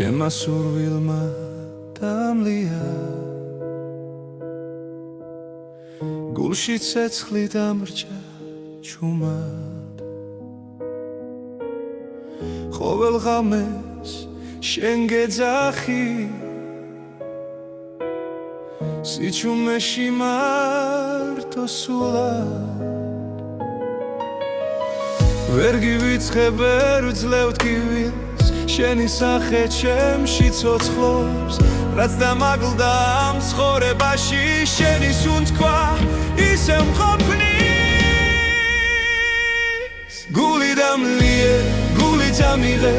Shema survilma damlia Gulshi tsetskli damrja chumad Khovel ghames shen gedzaxi Sichumeshi marto sulad Ver givitskheb ver vძლევთ გივილს შენი სახე ჩემში ცოცხლობს რაც დამაგლდა ამ ცხოვრებაში შენი სუნთქვა ისე მყოფნის გული დამლიე გული დამიღე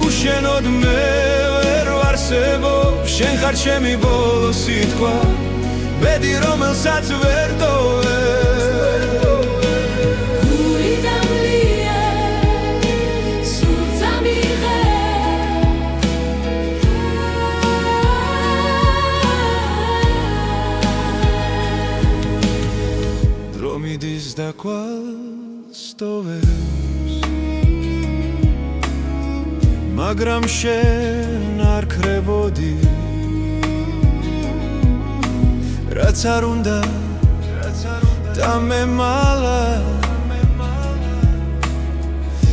უშენოდ მე ვერ ვარსებობ შენ ხარ ჩემი ბოლო სიტყვა ბედი რომელსაც ვერ ტოვე Midiz da quals toverus Magram shen ar krebodi Rats ar unda da memala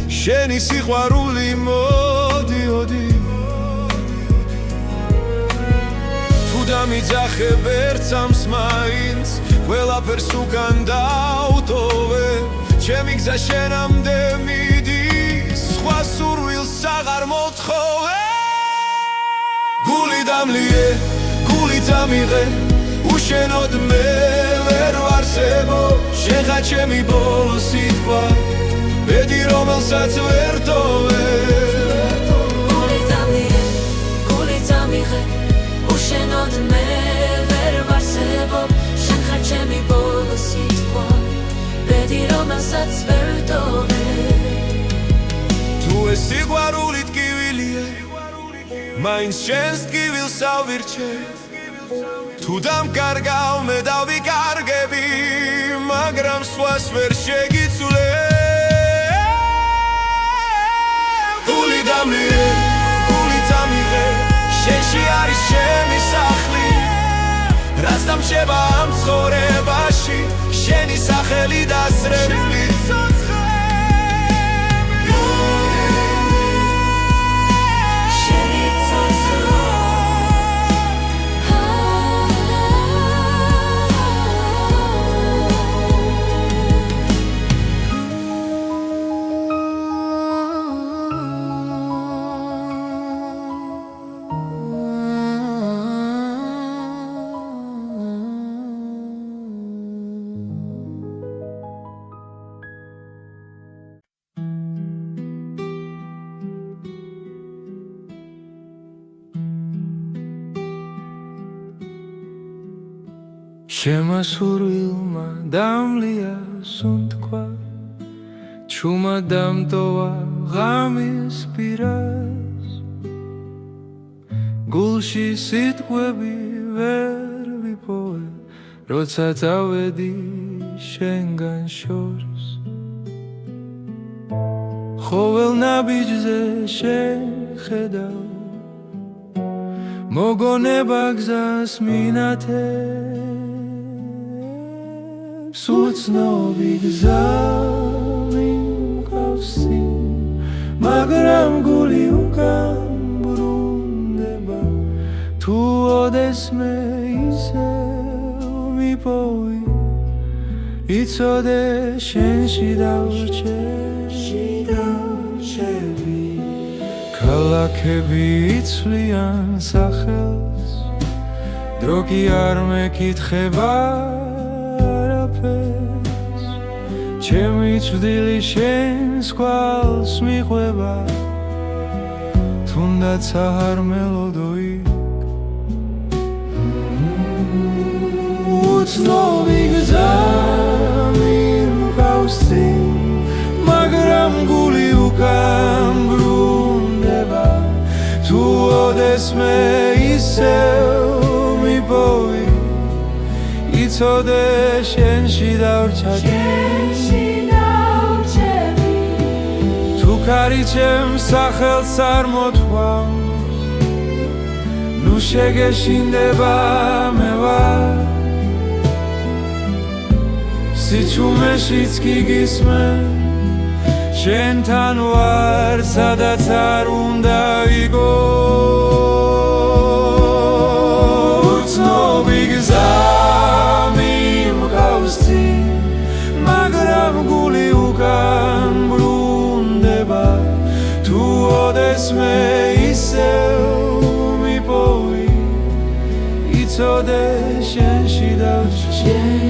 Sheni siqvaruli modi odi Tu da midzakeb ertsams mains ყველაფერს უკან დავტოვე ჩემი გზა შენამდე მიდის სხვა სურვილს აღარ მოთხოვე გული დამლიე გული დამიღე უშენოდ მე ვერ ვარსებობ შენ ხარ ჩემი ბოლო სიტყვა ბედი რომელსაც ვერ ტოვე გული დამლიე გული დამიღე უშენოდ მე ვერ ვარსებობ ჩემი ბოლო სიტყვა ბედი რომელსაც ვერ ტოვე თუ ეს სიყვარული ტკივილია მაინც შენს ტკივილს ავირჩე თუ დამკარგავ მე დავიკარგები მაგრამ სხვას ვერ შეგიცვლე გული დამლიე გული დამიღე შენში არის ჩემი სახლი რაც დამჩება ამ ცხოვრებაში შენი სახელი დასრებული Shema survilma damlia sundkva Chuma damtova ghamis piras Gulshi sitqvebi ver vipoe Rotsa tavedi shengan shors Khovel nabijze shen khedav Mogoneba gzas minate Sucnovi gza mimkavsi Magram guli ukam brundeba Tu odes me iseu mipovi Itzode shenshi davchebi Kalakebi itzlian sachels Drogi ar mekitcheba ჩემი წვდილი შენს კვალს მიყვება თუნდაც არ მელოდო იქ უცნობი გზა მიმყავსი მაგრამ გული უკან ბრუნდება თუ ოდეს მე ისევ მიპოვი იცოდე შენში დავრჩები თუ ქარი ჩემს სახელს არ მოთქვამს შეგეშინდება მე ვარ სიჩუმეშიც კი გისმენ შენთან ვარ სადაც არ უნდა ვიგო უცნობი გზა მიმყავს წინ მაგრამ გული უკან ბრუნდება თუ ოდესმე ისევ მიპოვი იცოდე შენში დავჭები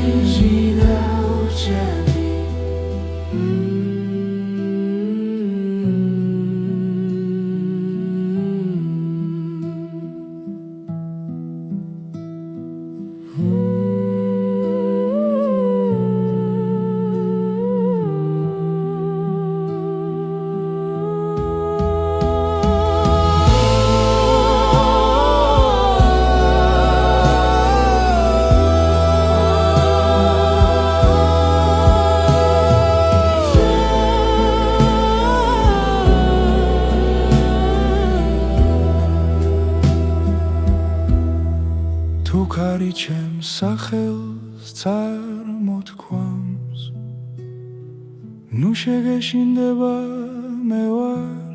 თუ ქარი ჩემს სახელს წარმოთქვამს ნუ შეგეშინდება მე ვარ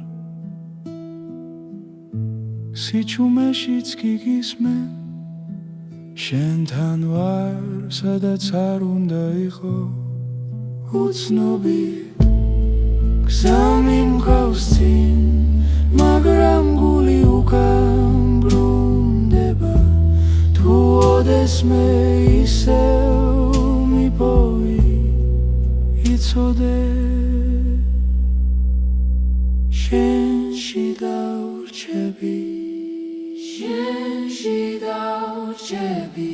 სიჩუმეშიც კი გისმენ შენთან ვარ სადაც არ უნდა იყო უცნობი გზა მიმყავს წინ მაგრამ გული უკან ბრუნდება თუ ოდესმე ისევ მიპოვი იცოდე შენში დავრჩები შენში დავრჩები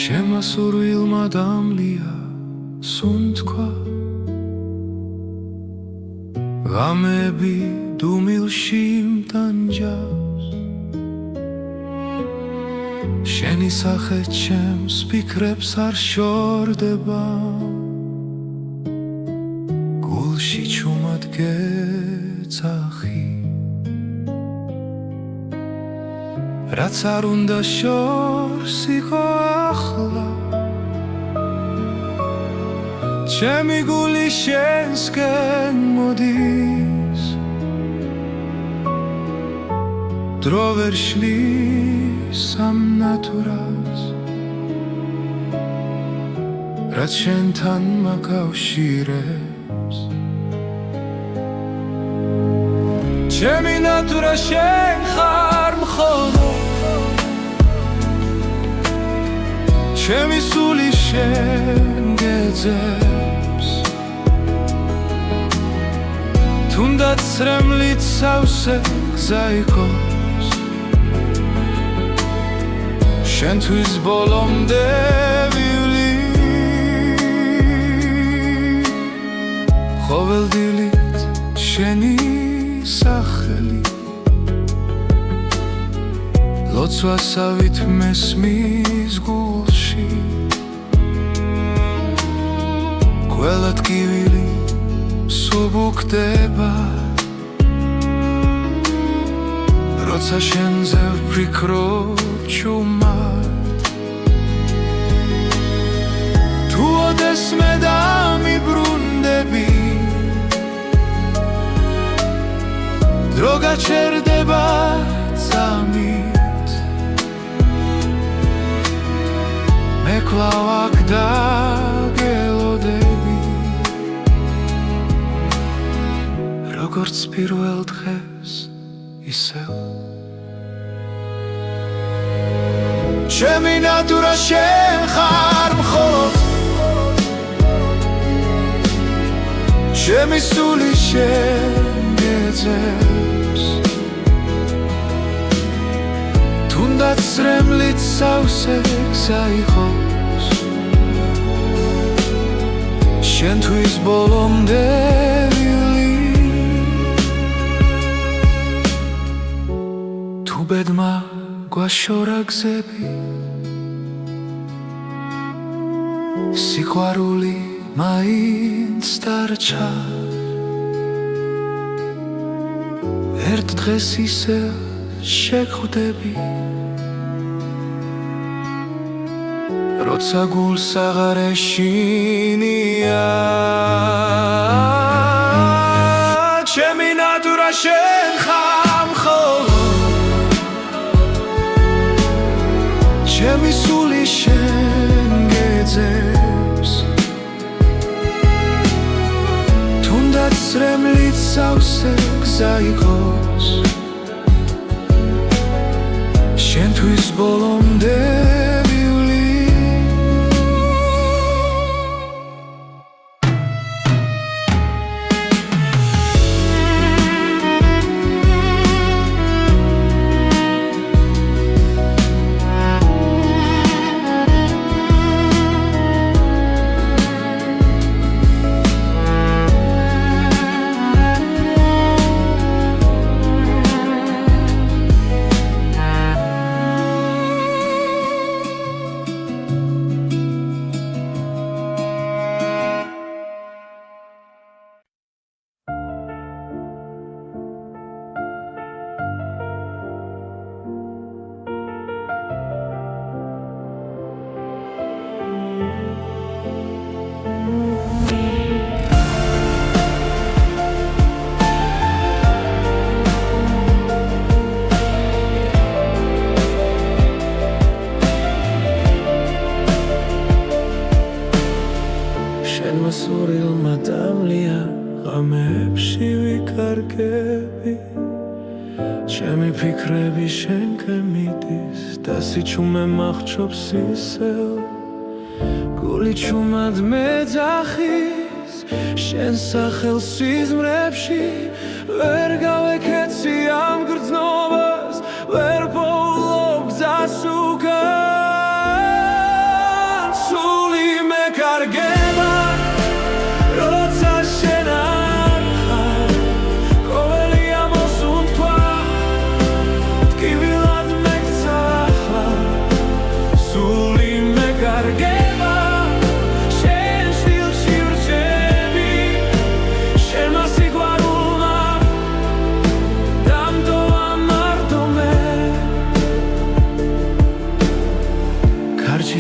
შემასურვილმა დამლია სუნთქვა ღამეები დუმილში მტანჯავს შენი სახე ჩემს ფიქრებს არ შორდება გულში ჩუმად გეძახი რაც არ უნდა შორს იყო ახლა ჩემი გული შენსკენ მოდის დრო ვერ შლის ამ ნატურას რაც შენთან მაკავშირებს ჩემი ნატურა შენ ხარ მხოლოდ ჩემი სული შენ გეძებს თუნდაც ცრემლით სავსე გზა იყოს შენთვის ბოლომდე ვივლი ყოველდილით შენი სახელი ლოცვასავით მესმის გულში ყველა ტკივილი სუბუქდება როცა შენზე ვფიქრობ ჩუმად თუ ოდესმე დამიბრუნდები დრო გაჩერდება წამით მე კვლავ აქ დაგელოდები როგორც პირველ დღეს ისევ ჩემი ნატურა შენ ხარ მხოლოდ ჩემი სული შენ გეძებს თუნდაც სრემლით სავსე გზა იყოს შენთვის ბოლომდე ვილი თუ ბედმა გვაშორა გზები სიყვარული მაინც დარჩა ერთ დღეს ისე შეხვდები როცა გულს აღარ ეშინია ჩემი ნატურა შენ ხარ მხოლოდ ჩემი სული შენ გეძებს თუნდაც სრემლით სავსე გზა იყოს შენთვის ბოლომდე სურილმა დამლია ღამეებში ვიკარგები ჩემი ფიქრები შენკენ მიდის და სიჩუმე მახრობს ისევ გული ჩუმად მეძახის შენ სახელს სიზმრებში ვერ გავეკეცი ამ გრძნობას ვერ პოულობ გზას უკან სული მეკარგება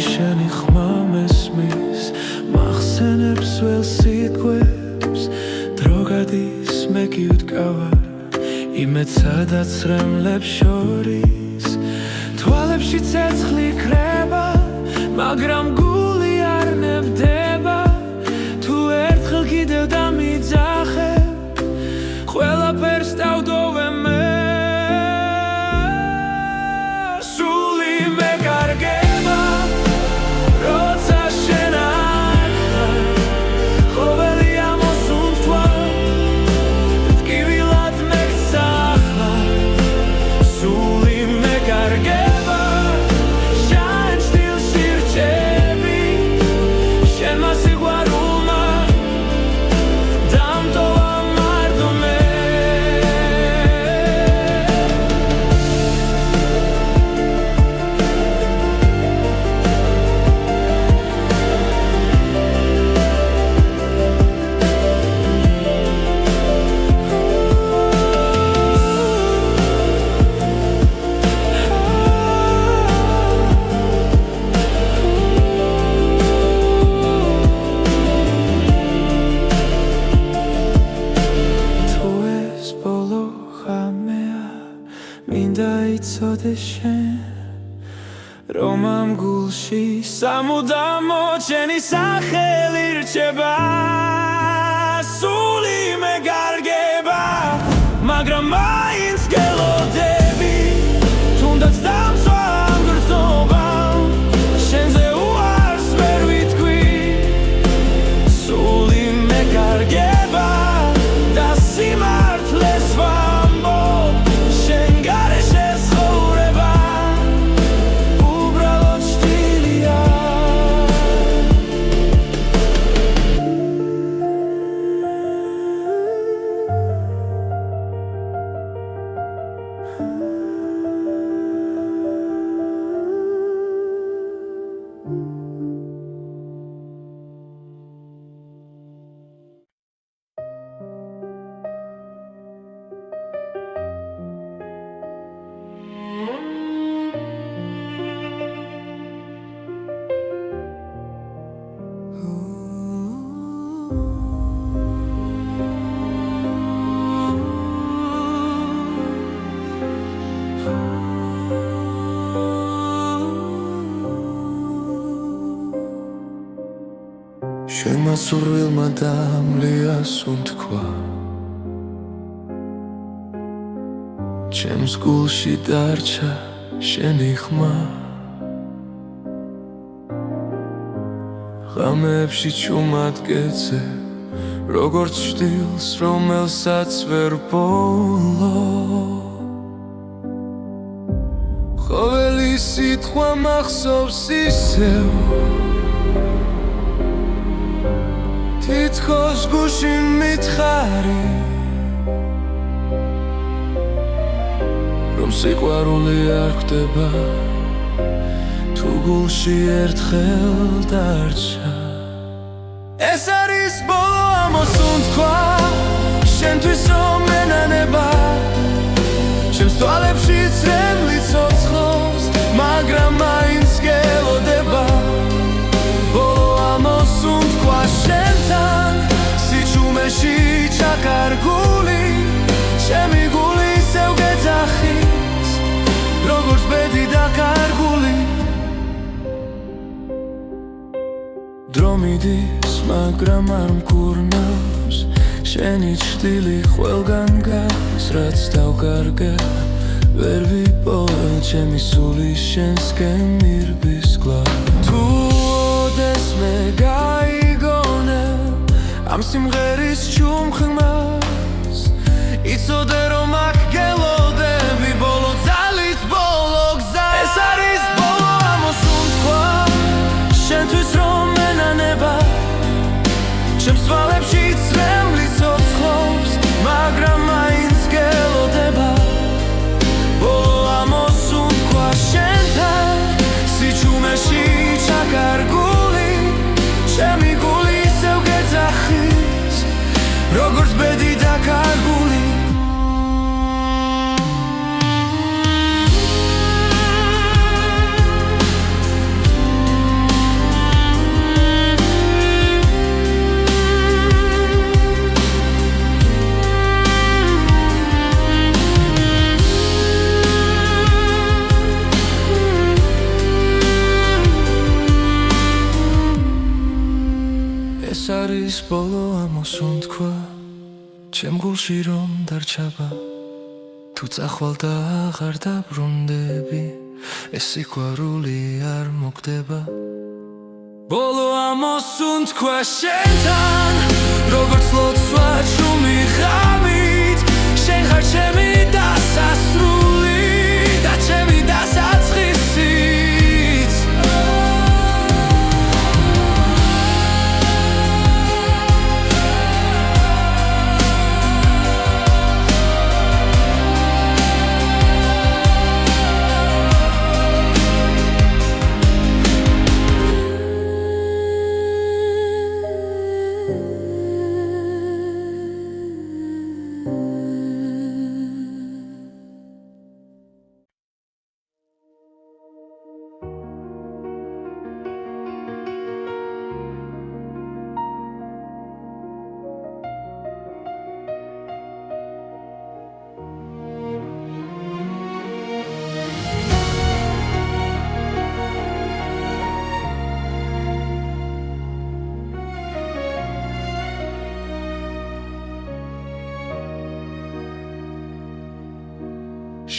შენი ხმა მესმის მახსენებს ველს სიტყვებს დრო გადის მე კი ვდგავარ იმედ სადაც სრემლებს შორის თვალებში ცეცხლი ქრება მაგრამ გული არ ნებდება თუ ერთხელ კიდევ დამიძახებ ყველაფერს დავდოვე მე სული მეკარგება რომ ამ გულში სამუდამო ჩემი სახელი რჩება სული მეკარგება მაინც გელოდები თუნდაც დამცვა ამ გრძნობამ შენზე უარს ვერ ვიტყვი სული მეკარგება და სიმართლეს ვამბობ შენ გარეშე ცხოვრება უბრალოდ შტილია შენმა სურვილმა დამლიას უთქვა ჩემს გულში დარჩა შენი ხმა ღამეებში ჩუმად გეძე როგორც შტილს რომელსაც ვერ ბოლო ყოველი სიტყვა მახსოვს ისევ თითქოს გულში მითხარი რომ სიყვარული არ ხდება თუ გულში ერთხელ დარჩა ეს არის ბოლო ამოსუნთქვა შენთვის რომ მენანება ჩემს თვალებში წრემლი ცოცხლობს მაგრამ მაინც გელოდება ბოლო ამოსუნთქვა შენთან სიჩუმეში ჩაკარგული ჩემი გული ისევ გეძახის როგორც ბედი დაკარგული დრო მიდის მაგრამ არ მკურნავს შენი ჭრილი ყველგან გადის რაც დავკარგე ვერ ვიპოვა ჩემი სული შენსკენ მირბის გლავ თუ ოდეს მე გაიგონე ამ სიმღერის ჩუმხმას იცოდე რომ აქ გელოდები ბოლო ძალით ბოლო გზა ეს არის ბოლო ამოსუნთქვა შენთვის რომ მენანება ჩემს თვალებში წრემლი ცოცხლობს მაგრამ მაინც გელოდება ბოლო ამოსუნთქვა შენთან სიჩუმეში ჩაკარგული ჩემი გული ისევ გეძახის როგორც ბედი დაკარგული ეს არის ბოლო ამოსუნთქვა ჩემ გულში რომ დარჩება თუ წახვალ და აღარ დაბრუნდები ეს სიყვარული არ მოხდება ბოლო ამოსუნთქვა შენთან როგორც ლოცვა ჩუმი ღამით შენ ხარ ჩემი დასასრული და ჩემი დასაწყისიც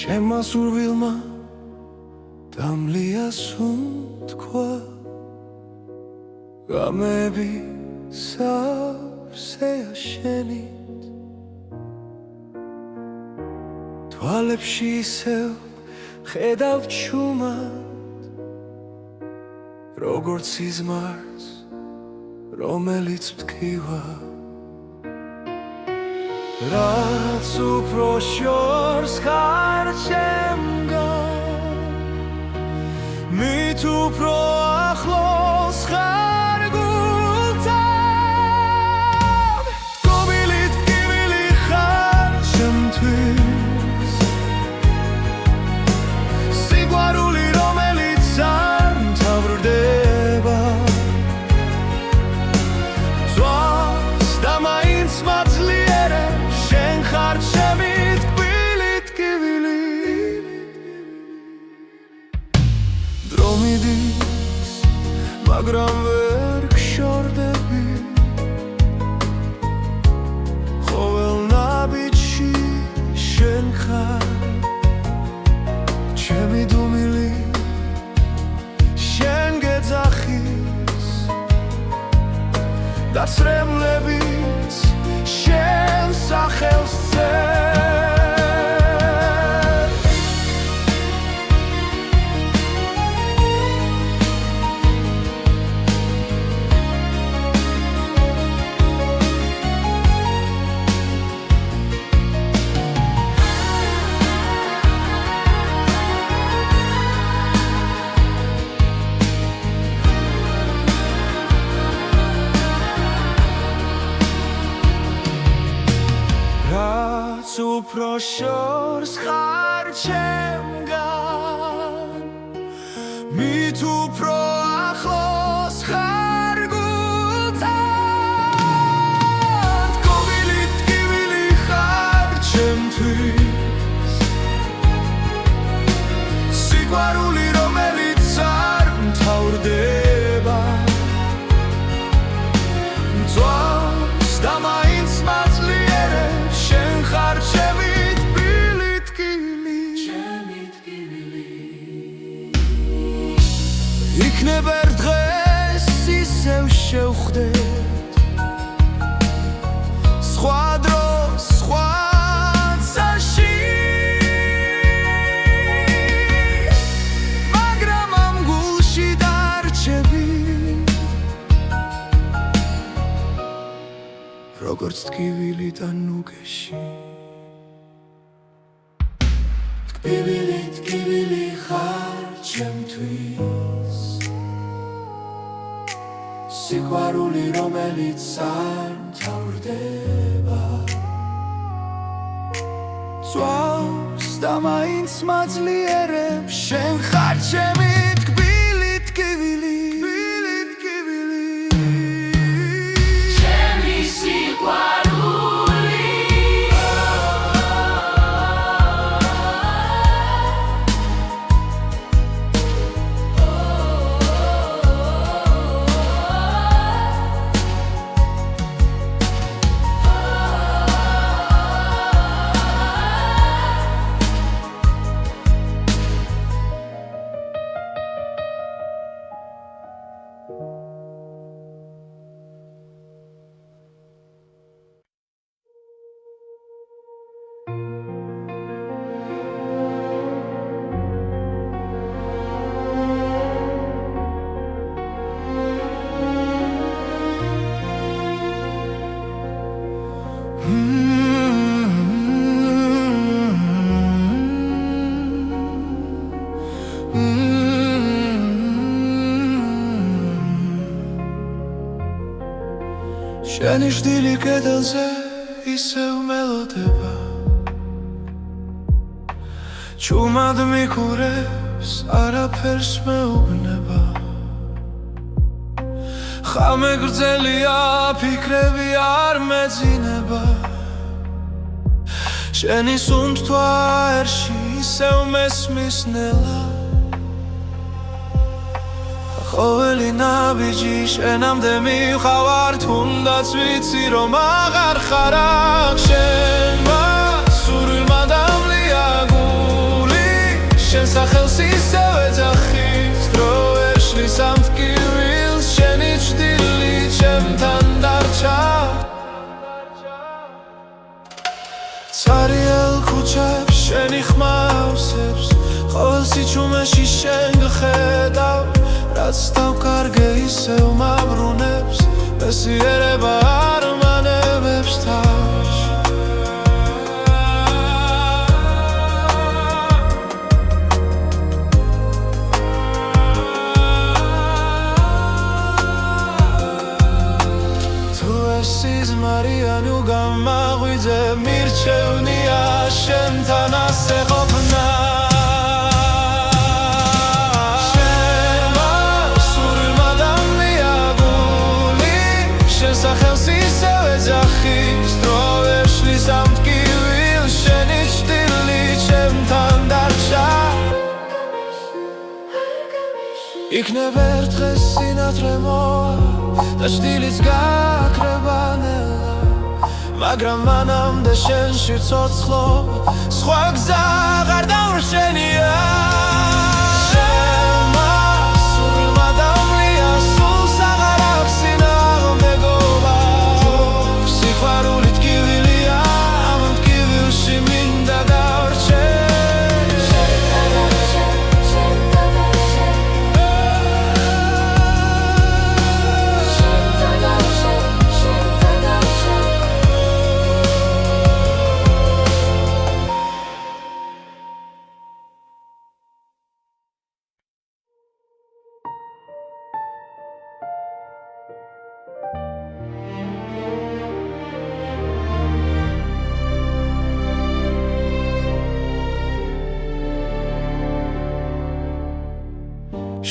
Shema survilma damlia suntkwa Gamebi savseya shenit Tvalepshi isev ხედავ ჩუმად როგორც სიზმარს რომელიც მткиვა რაც უფრო შორს ხარ ჩემგან მით უფრო ახლოს ხარ გულთან გობილით ტკივილი ხარ ჩემთვის სიყვარული რომელიც არ მთავრდება ძვას და მაინც მაძლიერებს შენ ხარ ჩემი ტკბილი ტკივილი დრო მიდის მაგრამ ვერ გშორდები ყოველ ნაბიჯში შენ ხარ ჩემი დუმილი შენ გეძახის და ცრემლებიც შენ სახელს წერს უფრო შორს ხარ ჩემგან მით უფრო ახლოს ხარ გულთან გობილი ტკივილი ხარ ჩემთვის სიყვარული რომელიც არ მთავრდება ძვას და მაინც მაძლიერებს შენ ხარ ჩემი ტკბილი ტკივილი იქნება ერთ დღეს ისევ შევხვდეთ სხვა დროს სხვა წაში მაგრამ ამ გულში დარჩები როგორც ტკივილი და ნუგეში ტკბილი ტკივილი ხარ ჩემთვის სიყვარული რომელიც არ მთავრდება ძვას და მაინც მაძლიერებს შენ ხარ ჩემი ტკბილი ტკივილი ჩემი სიყვარული შენი შდილი კედელზე ისევ მელოდება ჩუმად მიკურებს არაფერს მეუბნება ხამე გრძელია ფიქრები არ მეძინება შენი სუნთქვა ერში ისევ მესმის ნელა ყოველი ნაბიჯი შენამდე მივხავარ თუნდაც ვიცი რომ აღარ ხარ აქ შენ მასურვილმა დამლია გული სახელს ისევ ეძახის დრო ვერ შლის ამ ტკივილს შენი ჭრილი ჩემთან დარჩა ცარიელ ქუჩებს შენი ხმა ავსებს ყოველ სიჩუმეში შენ გხედავ რაც დავკარგე ისევ მაბრუნებს მესიერება არ მანევებს თავს სიზმარიანი უგამაღვიძე მირჩევნია შენთან ასე ყოფნა შემასურულმა დამნია გული შენ სახელს ისევ ეძახის დრო ვერ შლის ამ ტკივილს შენი ჭრილი ჩემთან დარჩა იქნებ ერთ დღეს სინათლე მოვა და ჭრილიც გაქრება ნელა მაგრამ მანამდე შენში ვცოცხლობ სხვა გზა აღარ დავრშენია შემასურულმა დამლია სულს აღარ აქვს წინააღმდეგობა სიყვარული ტკივილია ამ ტკივილში მინდა დავრჩე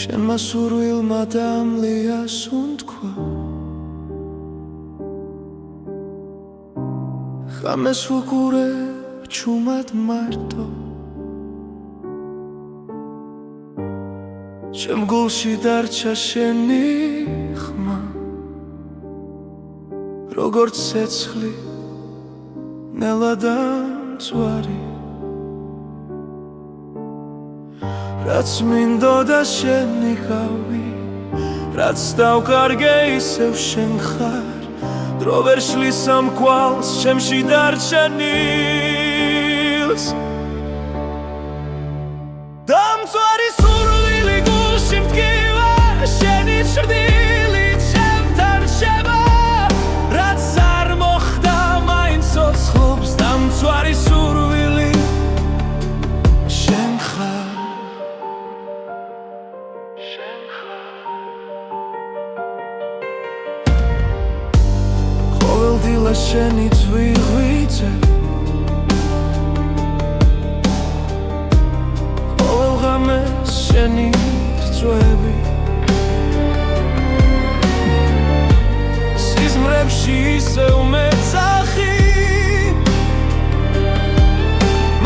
შემასურულმა დამლია სუნთქვა ხამეს ვუყურებ ჩუმად მარტო ჩემ გულში დარჩა შენი ხმა როგორც ცეცხლი ნელა დამწვარი რაც მინდოდა შენი ხავი რაც დავკარგე ისევ შენ ხარ დრო ვერ შლის ამ კვალს ჩემში დარჩენილს დამწვარი სურვილი გულში მტკივა შენი ჭრილი ჩემთან რჩება რაც არ მოხდა მაინც ცოცხლობს დამწვარი სურვილი შენ ხარ ყოველ დილას შენი წვიღვიძე ყოველ ღამეს შენი წვევი სიზმრებში ისევ მეძახი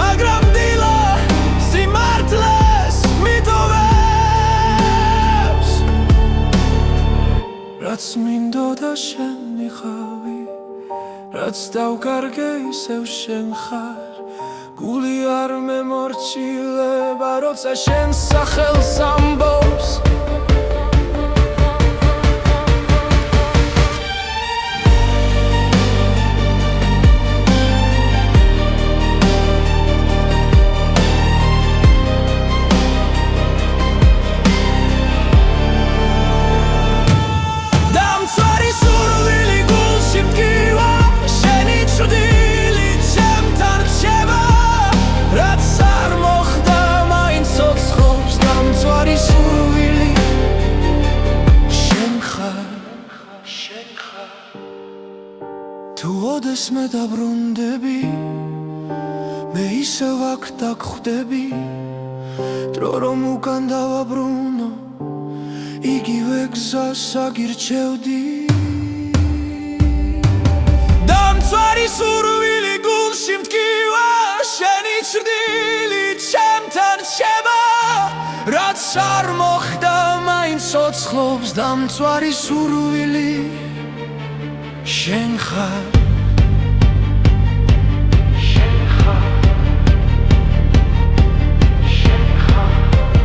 მაგრამ დილა სიმართლეს მიტოვებს რაც მინდოდა შენი ხავი რაც დავკარგე ისევ შენ ხარ გული არ მემორჩილება როცა შენ სახელს ამბობს თუ ოდესმე დაბრუნდები მე ისევ აქ დაგხვდები დრო რომ უკან დავაბრუნო იგივე გზას აგირჩევდი დამწვარი სურვილი გულში მტკივა შენი ჭრილი ჩემთან რჩება რაც არ მოხდა მაინც ცოცხლობს დამწვარი სურვილი შენ ხარ შენ ხარ შენ ხარ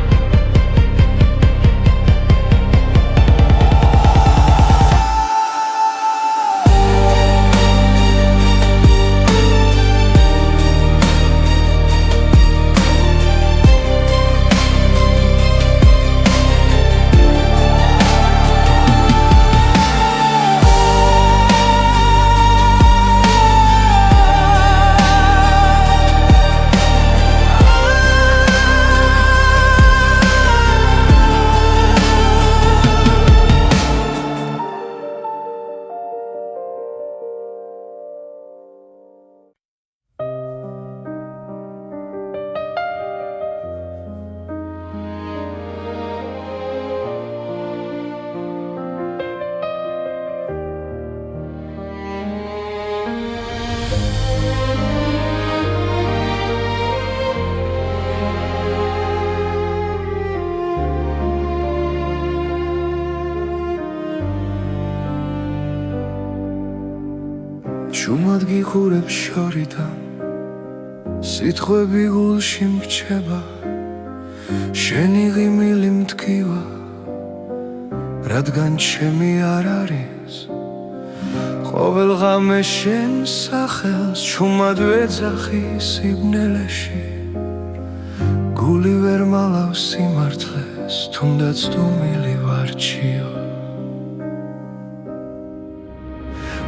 ჩუმად გიხურებ შორიდან სიტყვები გულში მრჩება შენი ღიმილი მტკივა რადგან ჩემი არ არის ყოველ ღამე შენ სახელს ჩუმად ვეძახი სიბნელეში გული ვერ მალავს სიმართლეს თუნდაც დუმილი ვარჩიო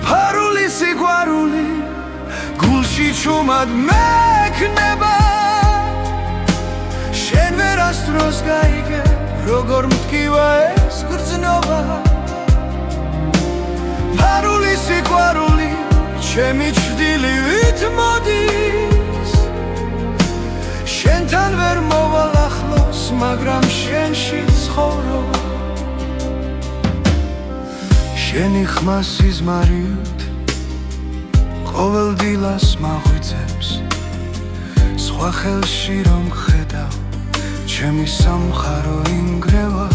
ფარული სიყვარული გულში ჩუმად მექნება შენ ვერასდროს გაიგე როგორ მტკივა ეს გრძნობა ფარული სიყვარული ჩემი ჩრდილივით მოდის შენთან ვერ მოვალ ახლოს მაგრამ შენში ცხოვრობ შენი ხმა სიზმარიოთ ყოველ დილას მაღვიძებს სხვა ხელში რომ ხედავ ჩემი სამხარო ინგრევა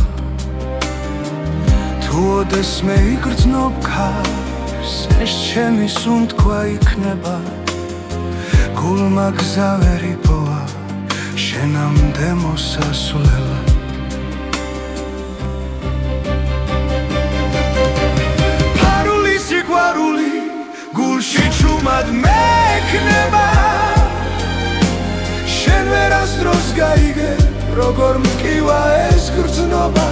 თუ ოდესმე იგრძნობ ქარს ეს ჩემი სუნთქვა იქნება გულმა გზა ვერ იპოვა შენამდე მოსასვლელად ფარული სიყვარული გულში ჩუმად მექნება შენ ვერასდროს გაიგე როგორ მტკივა ეს გრძნობა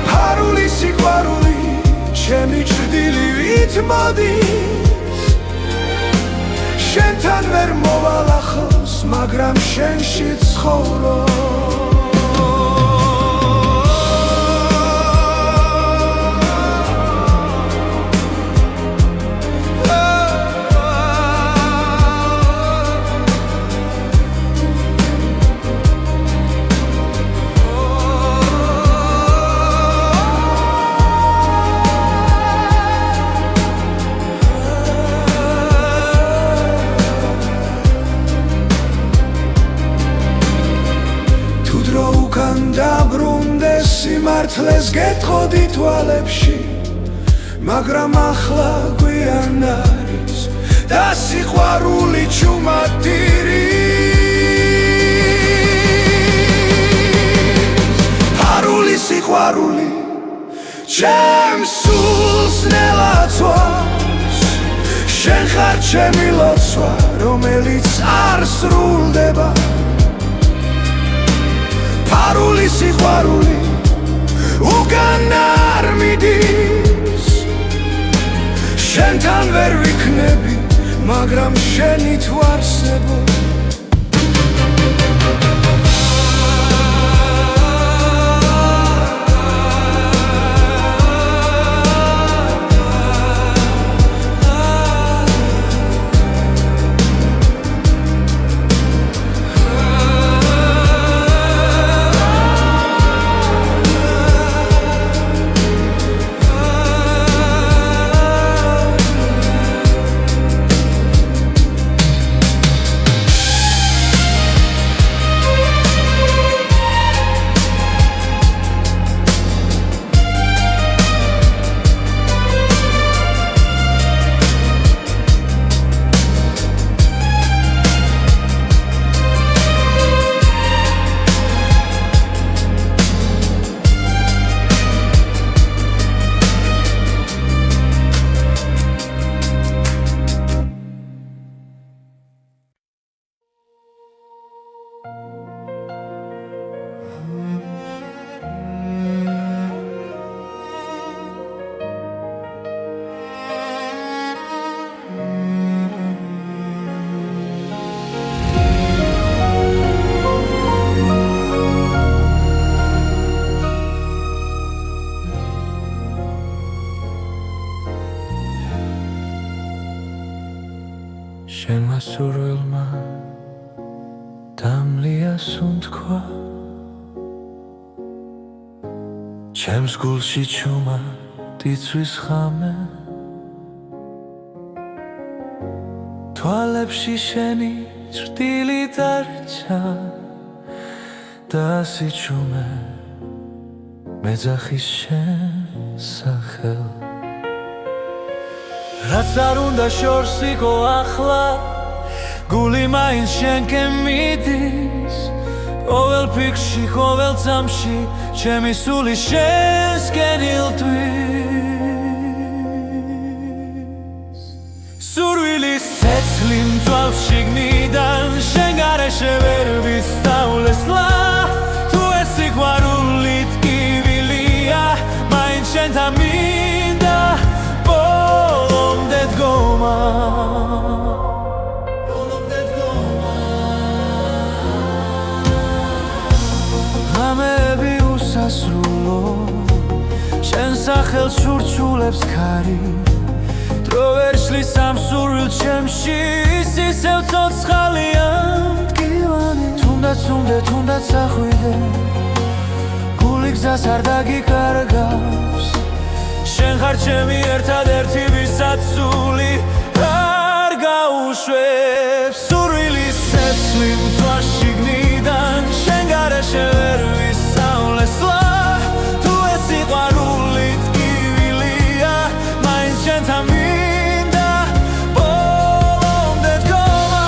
ფარული სიყვარული ჩემი ჩრდილივით მოდის შენთან ვერ მოვალ ახლოს მაგრამ შენში ცხოვრობ დაბრუნდეს სიმართლეს გეტყოდი თვალებში მაგრამ ახლა გვიან არის და სიყვარული ჩუმად ტირის ფარული სიყვარული ჩემს სულს ნელაცვავს შენ ხარ ჩემი ლოცვა რომელიც არ სრულდება ფარული სიყვარული უკან არ მიდის შენთან ვერ ვიქნები მაგრამ შენი თუ არსებობ შენმა სურვილმა დამლია სუნთქვა ჩემს გულში ჩუმად იწვის ღამე თვალებში შენი ჭრტილი დარჩა და სიჩუმე მეძახის შენ სახელს რაც არ უნდა შორს იყო ახლა გული მაინც შენკენ მიდის ყოველ ფიქრში ყოველ წამში ჩემი სული შენსკენ ილტვის სურვილის ცეცხლი მწვავ შიგნიდან შენ გარეშე ვერ ვისწავლესლა თუ ეს სიყვარული ტკივილია მაინც შენთან მინდა ბოლომდე დგომა ღამეები უსასრულო შენ სახელს შურჩულებს ქარი დრო ვერ შლის ამ სურვილ ჩემში ის ისევ ცოცხალია მტკივანი თუნდაც ახვიდე გული გზას არ დაგიკარგავს შენ ხარ ჩემი ერთადერთი ვისაც სული არ გაუშვებს სურვილის ცეცხლი მწვავ შიგნიდან შენ გარეშე ვერ ვისწავლესლა თუ ეს სიყვარული ტკივილია მაინც შენთან მინდა ბოლომდე დგომა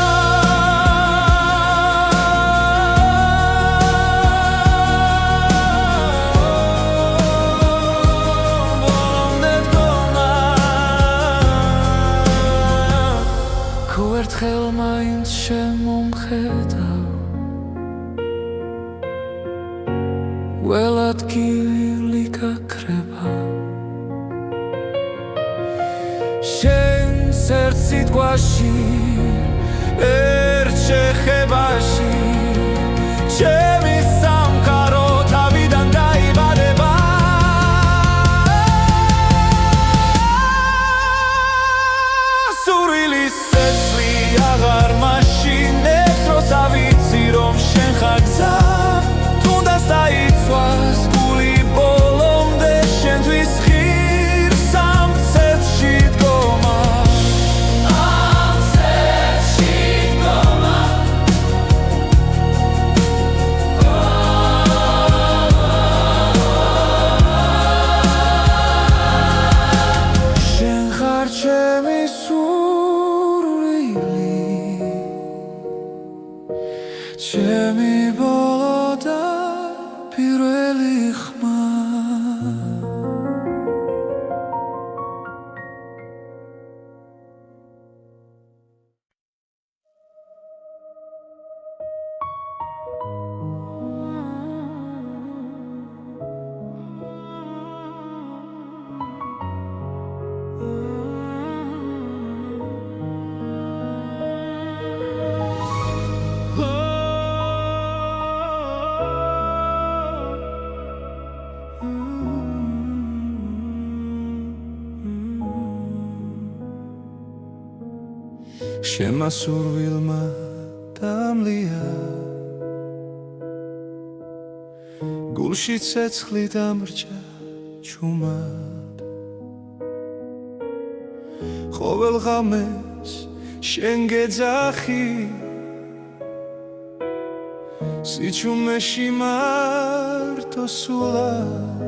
ბოლომდე დგომა თუ ერთხელ მაინც შემომხედავ ველად გივილი გაქრება შენს ერთ სიტყვაში ერთ შეხებაში ჩემი სამყარო თავიდან დაიბადება სურვილის ცეცხლი აღარ მაშინებს როცა ვიცი რომ შენ ხარ გზა დაიცვას გული ბოლომდე შენთვის ღირს ამ ცეცხლში დგომა ამ ცეცხლში დგომა შენ ხარ ჩემი სურვილი ჩემი ბოლო და პირველი ხმა შენმა სურვილმა დამლია გულში ცეცხლი დამრჩა ჩუმად ყოველ ღამეს შენ გეძახი სიჩუმეში მარტო სულად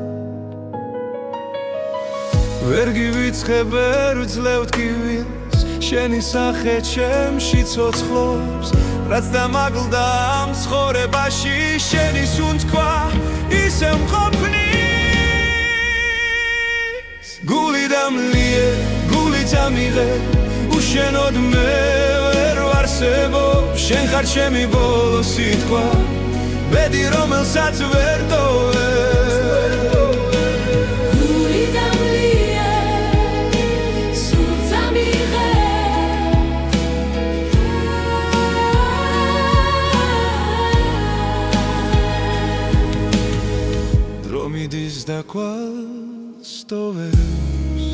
ვერ გივიწყებ ვერ ვძლევ ტკივილს შენი სახე ჩემში ცოცხლობს რაც დამაგლდა ამ ცხოვრებაში შენი სუნთქვა ისე მყოფნის გული დამლიე გული დამიღე უშენოდ მე ვერ ვარსებობ შენ ხარ ჩემი ბოლო სიტყვა ბედი რომელსაც ვერ ტოვებ მიდის და კვალს ტოვებს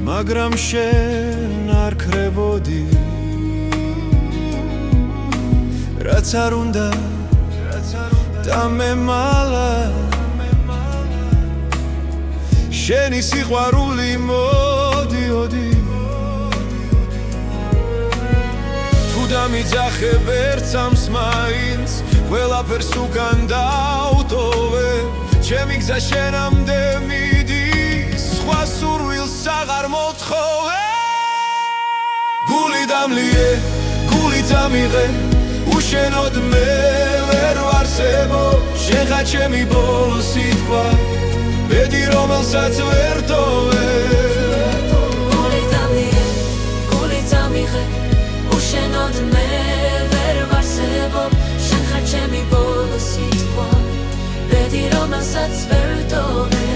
მაგრამ შენ არ ქრებოდი რაც არ უნდა დამემალა შენი სიყვარული მოდიოდი თუ დამიძახებ ერთ წამს მაინც ყველაფერს უკან დავტოვე ჩემი გზა შენამდე მიდის სხვა სურვილ დამლიე გული დამიღე უშენოდ მე ვერ ვარსებო შენ ხარ ჩემი ბოლო სიტყვა ბედი რომელსაც ვერ ტოვე გული დამიღე უშენოდ მე ვერ ვარსებო შენ ხარ ჩემი ბოლო სიტყვა ბედი რომელსაც ვერ ტოვე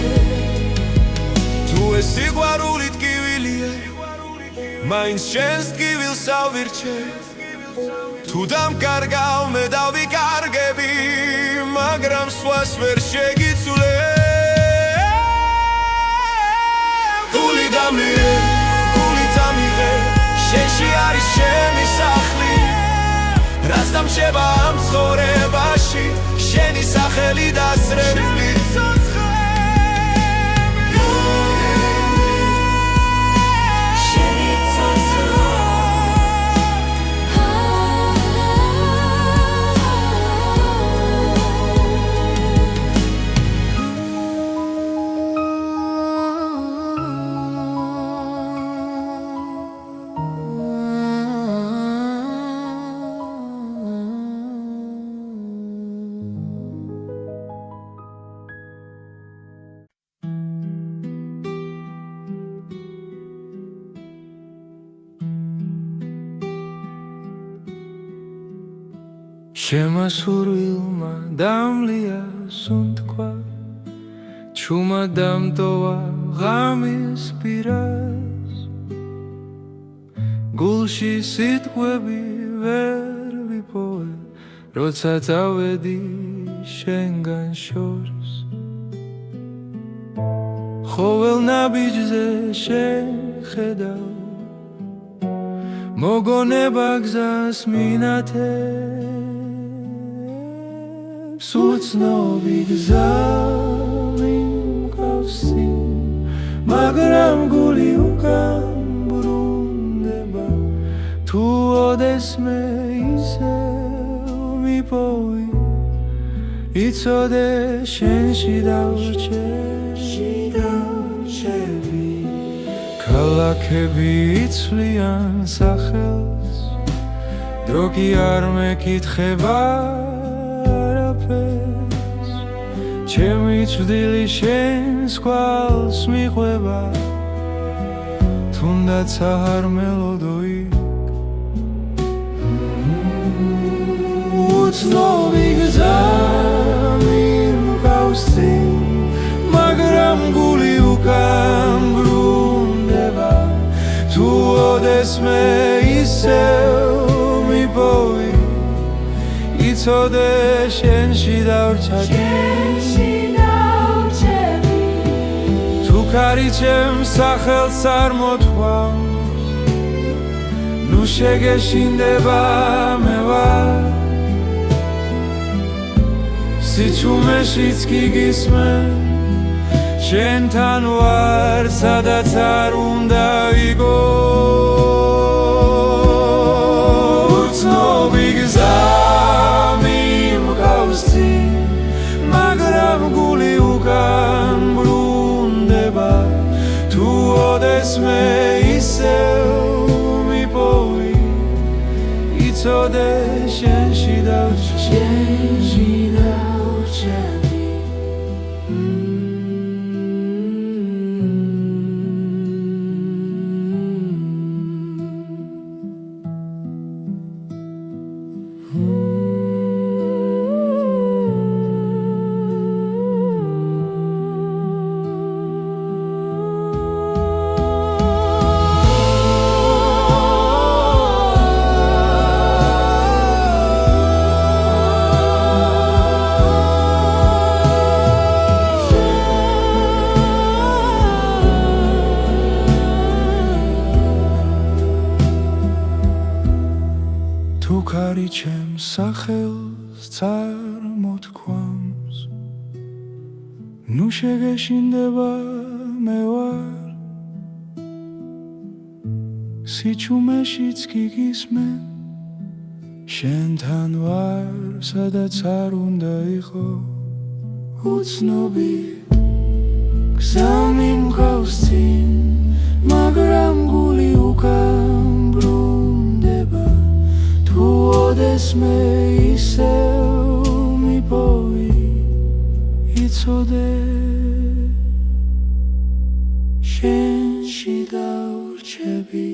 თუ ეს სიყვარული ტკივილია მაინც შენს ტკივილს ავირჩე თუ დამკარგავ მე დავიკარგები მაგრამ სხვას ვერ შეგიცვლე გული დამლიე შენში არის ჩემი სახლი რაც დამრჩება ამ ცხოვრებაში შენი სახელი დასრებული შემასურვილმა დამლია სუნთქვა ჩუმა დამტოვა ღამის პირას გულში სიტყვები ვერ ვიპოვე როცა წავედი შენგან შორს ხოველ ნაბიჯზე შენ ხედავ მოგონება გზას მინათებს უცნობი გზა მიმყავსი მაგრამ გული უკან ბრუნდება თუ ოდესმე ისევ მიპოვი იცოდე შენში დავრჩები ქალაქები იცვლიან სახელს დრო კი არ მეკითხება არაფერს ჩემი წვდილი შენს კვალს მიყვება თუნდაც არ მელოდო იქ უცნობი გზა მიმყავსი მაგრამ გული უკან ბრუნდება თუ ოდესმე ისევ მიპოვი იცოდე შენში დავრჩები თუ ქარი ჩემს სახელს არ მოთქვამს ნუ შეგეშინდება მე ვარ სიჩუმეშიც კი გისმე შენთან ვარ სადაც არ უნდა ვიგო უცნობი გზა მიმყავსი მაგრამ გული უკან ბრუნდება თუ ოდესმე ისევ მიპოვი იცოდე შენში დავრჩები თუ ქარი ჩემს სახელს წარმოთქვამს ნუ შეგეშინდება მე ვარ სიჩუმეშიც კი გისმე შენთან ვარ სადაც არ უნდა იყო უცნობი გზა მიმყავს წინ მაგრამ გული უკან ბრუნდება მე ისევ მიპოვი იცოდე შენში დავრჩები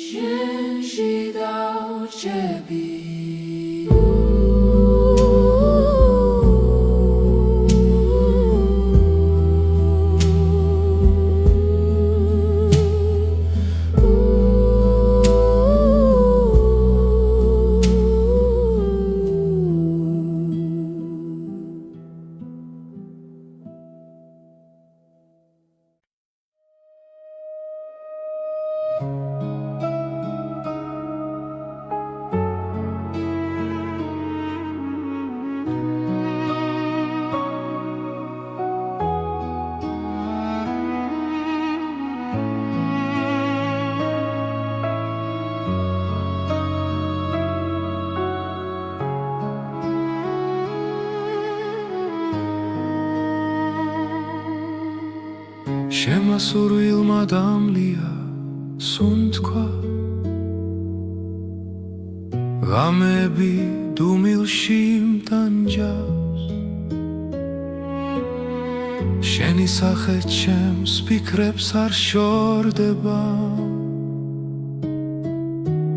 შენში დავრჩები შემასურვილმა დამლია სუნთქვა ღამები დუმილში მტანჯავს შენი სახე ჩემს ფიქრებს არ შორდება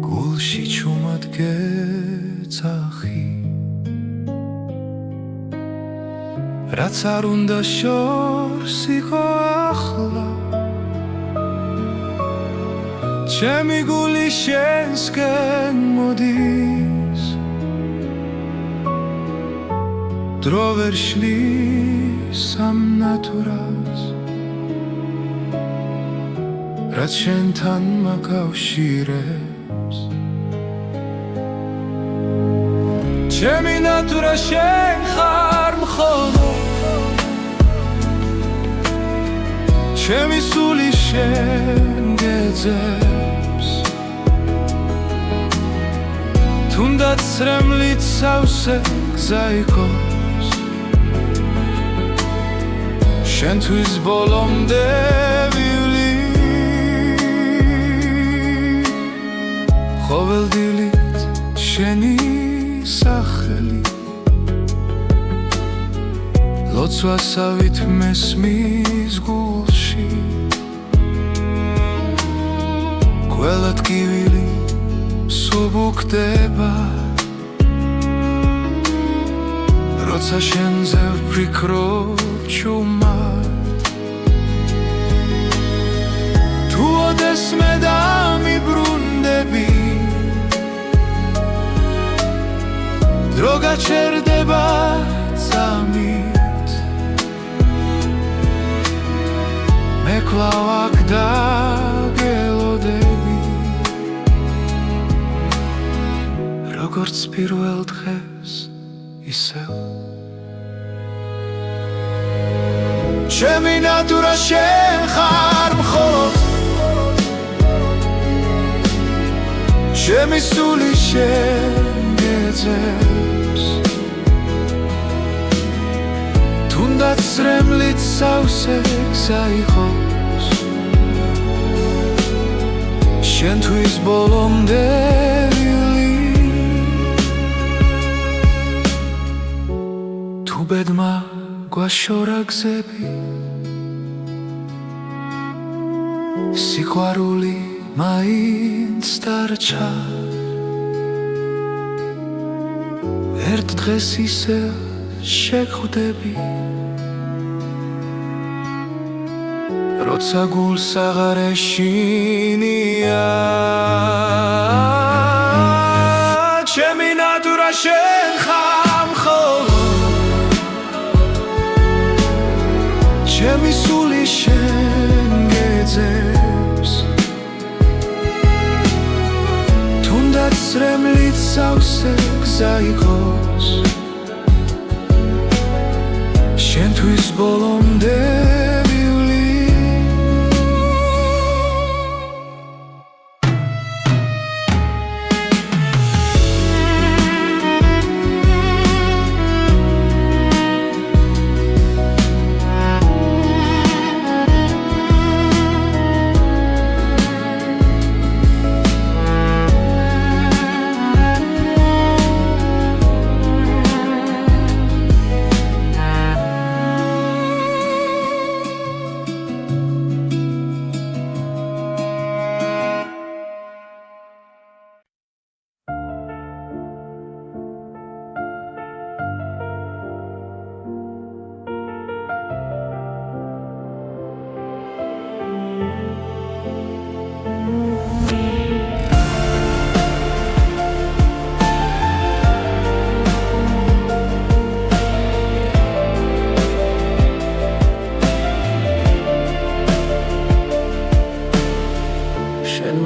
გულში ჩუმად გეძახი რაც არ უნდა შორს იყო ახლა ჩემი გული შენსკენ მოდის დრო ვერ შლის ამ ნატურას რაც შენთან მაკავშირებს ჩემი ნატურა შენ ხარ მხოლოდ ჩემი სული შენ გეძებს თუნდაც რემლით სავსე გზა იყოს შენთვის ბოლომდე ვივლი ყოველდილით შენი სახელი ლოცვასავით მესმის გულში ყველა ტკივილი სუბუქდება როცა შენზე ვფიქრობ ჩუმად თუ ოდეს მე დამიბრუნდები დრო გაჩერდება წამით მე კვლავ აქ დაგელოდები როგორც პირველ დღეს ისევ ჩემი ნატურა შენ ხარ მხოლოდ ჩემი სული შენ გეძებს თუნდაც რემლით სავსე გზა იყოს შენთვის ბოლომდე ვივლი თუ ბედმა გვაშორა გზები სიყვარული მაინც დარჩა ერთ დღეს ისევ შეხვდები როცა გულს აღარ ეშინია ჩემი ნატურა შენ ხარ მხოლოდ ჩემი სული შენ გეძებს თუნდაც რემლით სავსე გზა იყოს შენთვის ბოლომდე ვივლი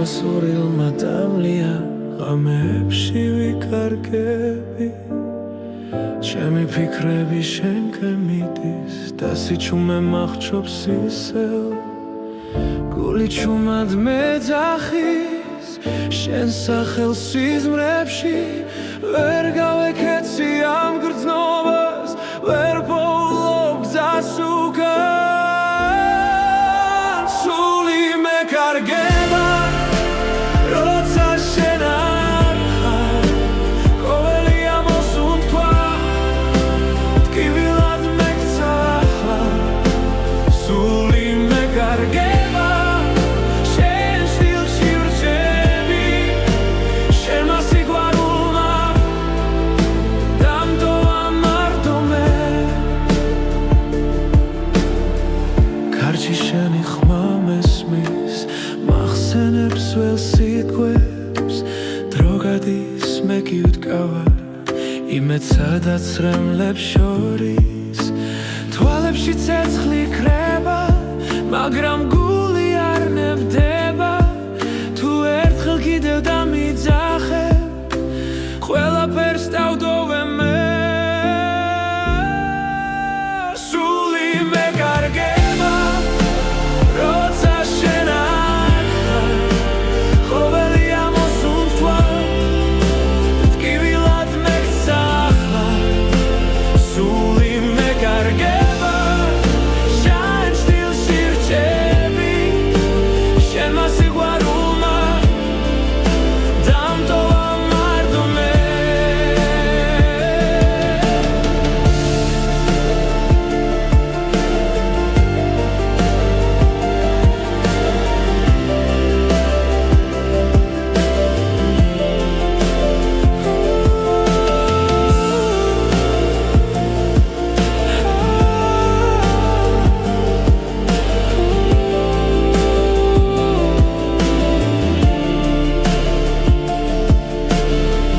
შემასურილმა დამლია ღამეებში ვიკარგები ჩემი ფიქრები შენკენ მიდის და სიჩუმე მახრობს ისევ გული ჩუმად მეძახის შენ სახელს სიზმრებში ვერ გავეკეცი ამ გრძნობას ვერ პოულობ გზას უკან სული მეკარგება როცა შენ არ ხარ ყოველი ამოსუნთქვა ტკივილად მეკცა ახლა სული მეკარგება შენ სტილში ვრჩები შენმა სიყვარულმა დამტოვა მარტომე კარჩი შენი ხმა მესმის მახსენებს ველს სიტყვებს დრო გადის მე კი ვდგავარ იმედ სადაც რემლებს შორის თვალებში ცეცხლი ქრება მაგრამ გული არ ნებდება თუ ერთხელ კიდევ დამიძახებ ყველაფერს დავდოვე მე სული მეკარგება როცა შენ არ ხარ ყოველი ამოსუნთქვა ტკივილად მეკცა ახლა სული მეკარგება შენ სტილში ვრჩები შენმა სიყვარულმა დამტოვა მარტომე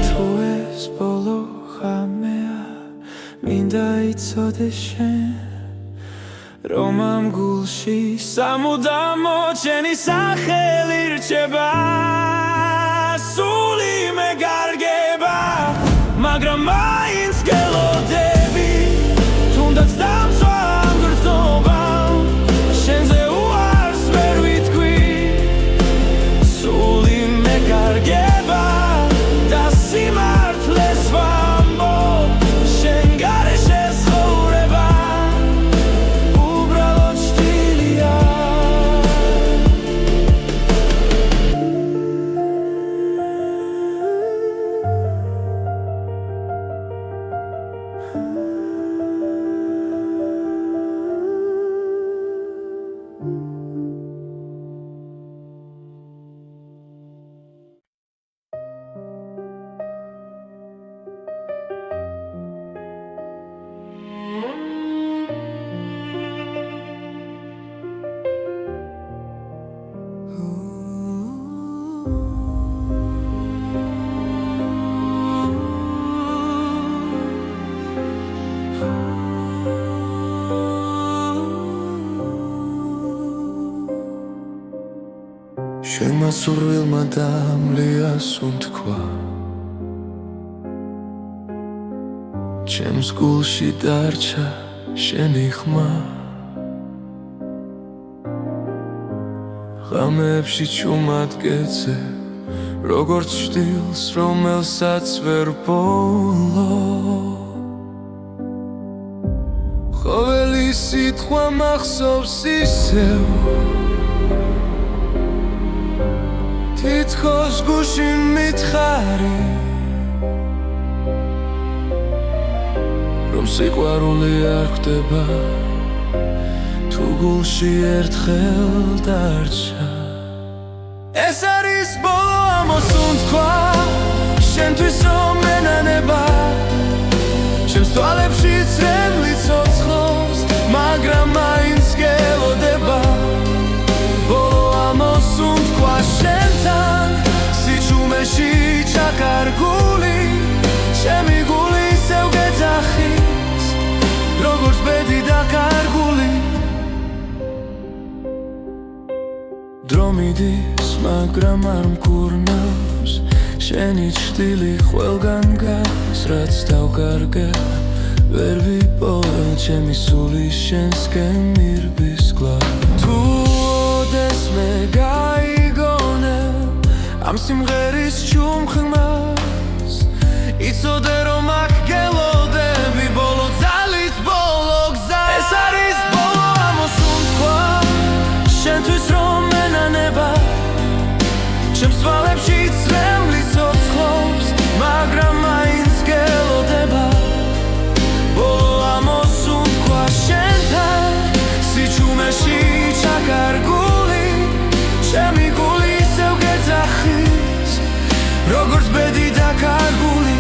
თუ ეს ბოლო ღამეა მინდა იცოდე შენ რომ ამ გულში სამუდამო შენი სახელი რჩება სული მეკარგება მაგრამ მაინც გელოდები თუნდაც დამცვა ამ გრძნობამ შენზე უარს ვერ ვიტყვი სული მეკარგება და სიმართლეს ვამბობ შენ გარეშე ცხოვრება უბრალოდ შტილია შენმა სურვილმა დამლია სუნთქვა ჩემს გულში დარჩა შენი ხმა ღამეებში ჩუმად გეძებ როგორც შტილს რომელსაც ვერ პოულობ ყოველი სიტყვა მახსოვს ისევ თითქოს გუში მითხარი რომ სიყვარული არ ხდება თუ გულში ერთხელ დარჩა ეს არის ბოლო ამოსუნთქვა შენთვის რომ მენანება ჩემს თვალებში წრემლი ცოცხლობს მაგრამ მაინც გელოდება ბოლო ამოსუნთქვა შენთან სიჩუმეში ჩაკარგული ჩემი გული ისევ გეძახის როგორც ბედი დაკარგული დრო მიდის, მაგრამ არ მკურნავს შენი ჭრილი ყველგან გადის, რაც დავკარგა ვერ ვიპოვა ჩემი სული შენსკენ მირბის გლავ თუ ოდეს მე გაიგონე ამ სიმღერის ჩუმხმას იცოდე რომ აქ გელოდები ბოლო ძალით ბოლო გზა ეს არის ბოლო ამოსუნთქვა შენთვის რომ მენანება ჩემს თვალებში წრემლი ცოცხლობს მაგრამ მაინც გელოდება ბოლო ამოსუნთქვა შენთან სიჩუმეში ჩაკარგული ჩემი გული ისევ გეძახის როგორც ბედი დაკარგული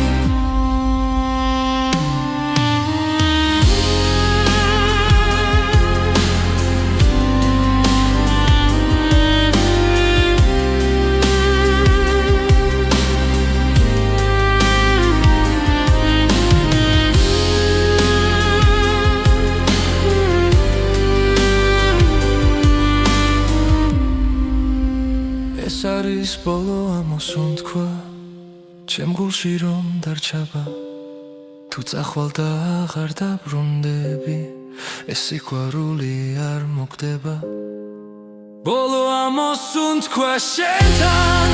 ეს არის ბოლო ამოსუნთქვა ჩემ გულში რომ დარჩება თუ წახვალ და აღარ დაბრუნდები ეს სიყვარული არ მოხდება ბოლო ამოსუნთქვა შენთან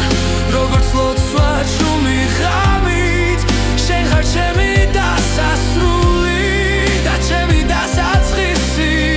როგორც ლოცვა ჩუმი ღამით შენ ხარ ჩემი დასასრული და ჩემი დასაწყისიც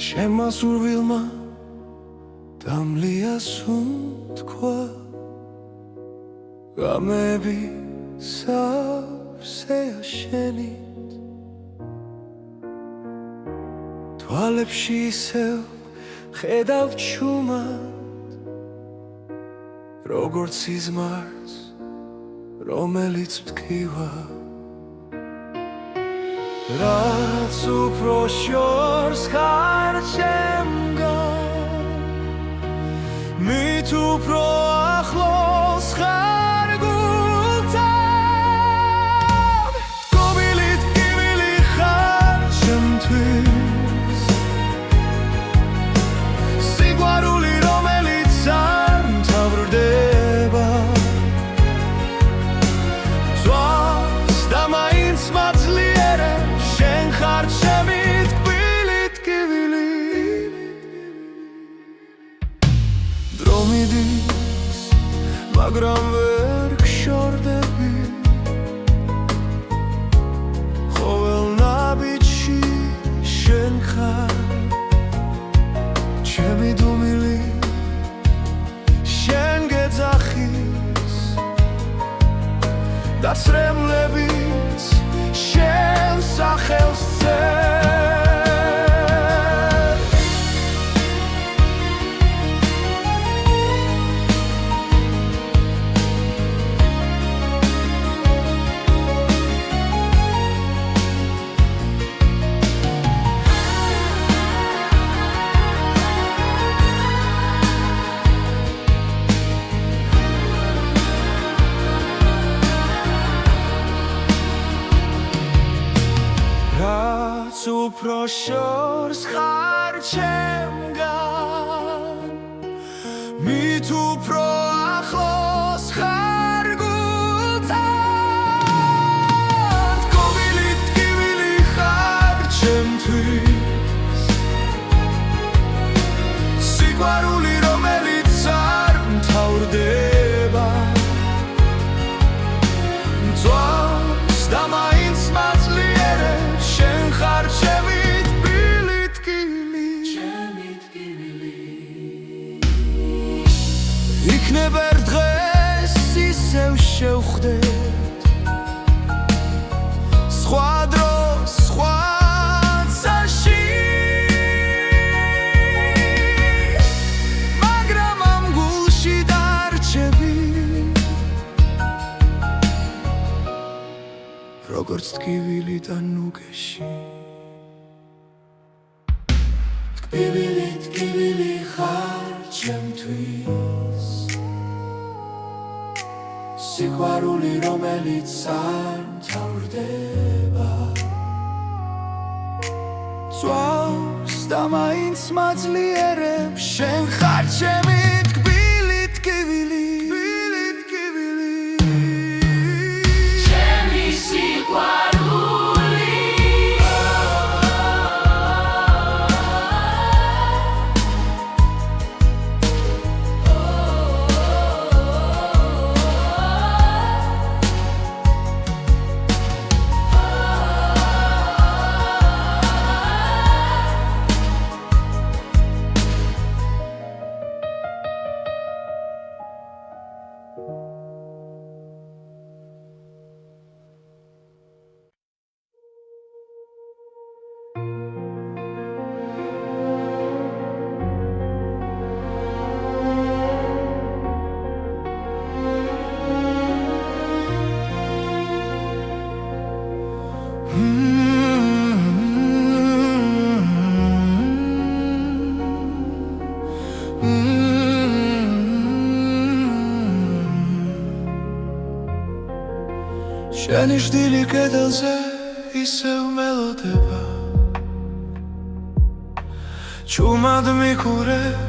შემა სურვილმა დამლია სუნთქვა გამები სავსეა შენით თვალებში ისევ ხედავ ჩუმად როგორც სიზმარს რომელიც მტკივა რაც უფრო შორს ხარ ჩემგან მით უფრო ახლოს ხარ გულთან გობილით გივილი ხარ ჩემთვის სიყვარული რომელიც არ მთავრდება თვალს და მაინც მაძლიერებს შენ ხარ ჩემი თბილით გივილი დრო მიდის მაგრამ ვერ გშორდები ყოველ ნაბიჯში შენ ხარ ჩემი დუმილი შენ გეძახის და ცრემლებიც შენ სახელს რაც უფრო შორს ხარ ჩემგან მით უფრო ახლოს ხარ გულთან გობილით გივილი ხარ ჩემთვის სიყვარული რომელიც არ მთავრდება შევხვდეთ სხვა დროს, სხვა წაში მაგრამ ამ გულში დარჩები როგორც ტკივილი და ნუგეში ტკივილი ხარ ჩემთვის სიყვარული რომელიც არ მთავრდება წვავს და მაინც მაძლიერებს შენ ხარ ჩემი ტკბილი ჩემი სიყვარული შენი ჟდილი კედელზე ისევ მელოდება ჩუმად მიყურებ